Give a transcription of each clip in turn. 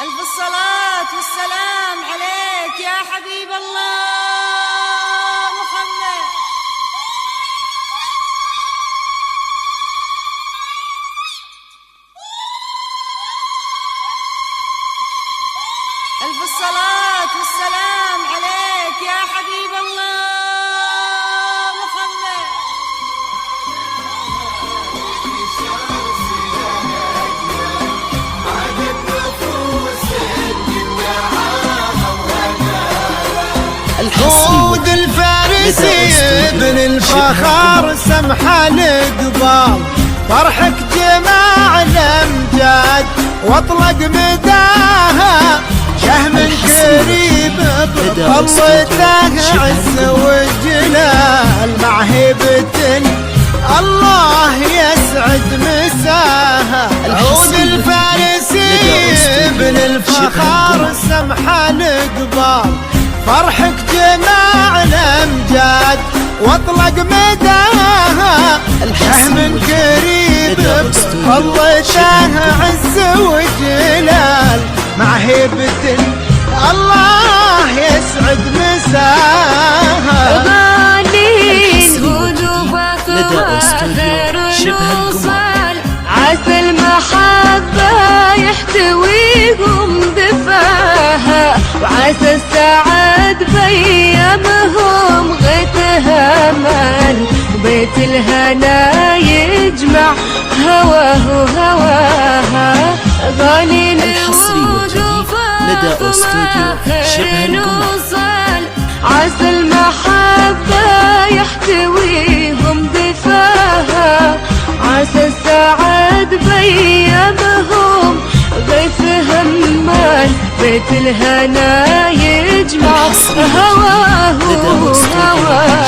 ألف الصلاة والسلام عليك يا حبيب الله محمد. ألف الصلاة والسلام عليك يا حبيب الله محمد. الحسود الفارسي ابن الفخر سمحة القبال، فرحك جماع الامجاد واطلق مداها، شهم قريب بطلته عز وجلال، مع هبة الله يسعد مساها. الحسود الفارسي ابن الفخر سمحة القبال، فرحك جماع الامجاد واطلق مداها، شهم قريب بطلته عز وجلال، مع هبة الله يسعد مساها. غالين قلوبك واخر الوصال، عسى المحبة يحتويهم دفاها، وعسى السعد بيامهم غيتها مال، وبيت الهنا يجمع هواه هواها. غالين لدى استوديو شبه القمر، عسى المحبة يحتويهم دفاها، عسى السعد بيامهم غيث همال، بيت الهنا يجمع هواه هواها.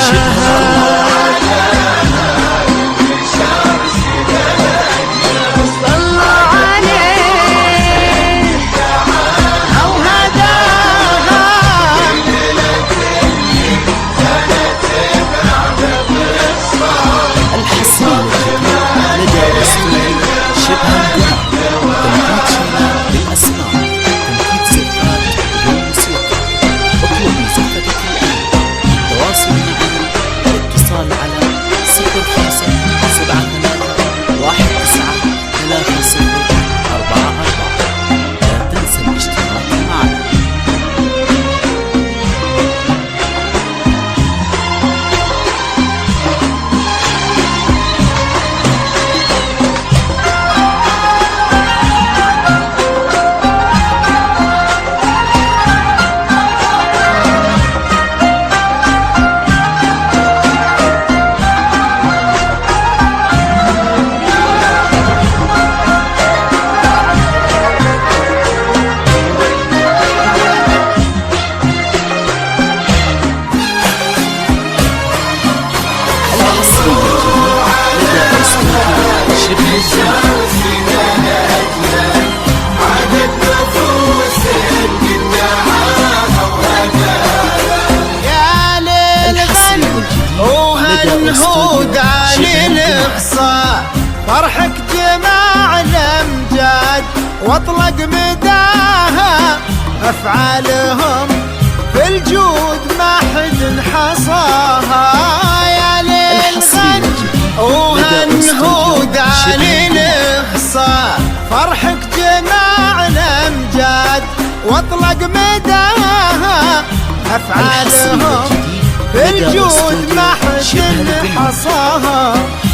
هود علي الاقصى، فرحك جماع الامجاد واطلق مداها، افعالهم في الجود ما حد حصاها. يا ليل غن وهن هود علي الاقصى، فرحك جماع الامجاد واطلق مداها، افعالهم في الجود ما حد حصاها.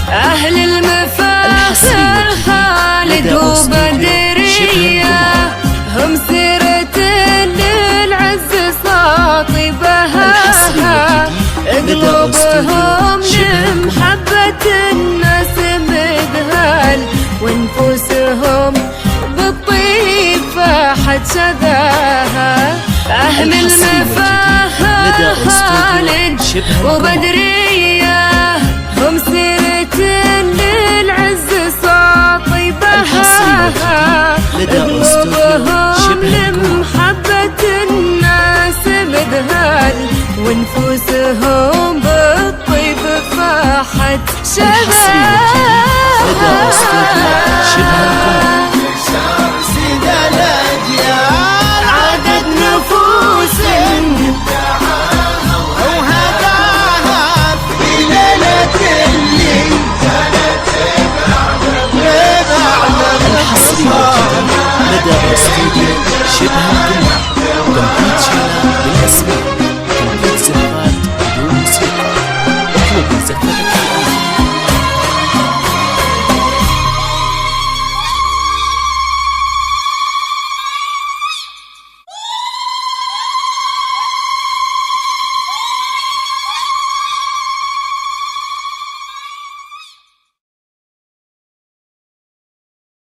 أهل المفاخر خالد وبدرية، هم سيرة للعز ساطبها، قلوبهم لمحبة الناس مذهل، ونفوسهم بالطيب فاحت شذاها. أهل المفاخر خالد وبدرية، هم سيرة للعز ساطبها، قلوبهم لمحبة الناس مذهل، ونفوسهم بالطيب فاحت شذاها.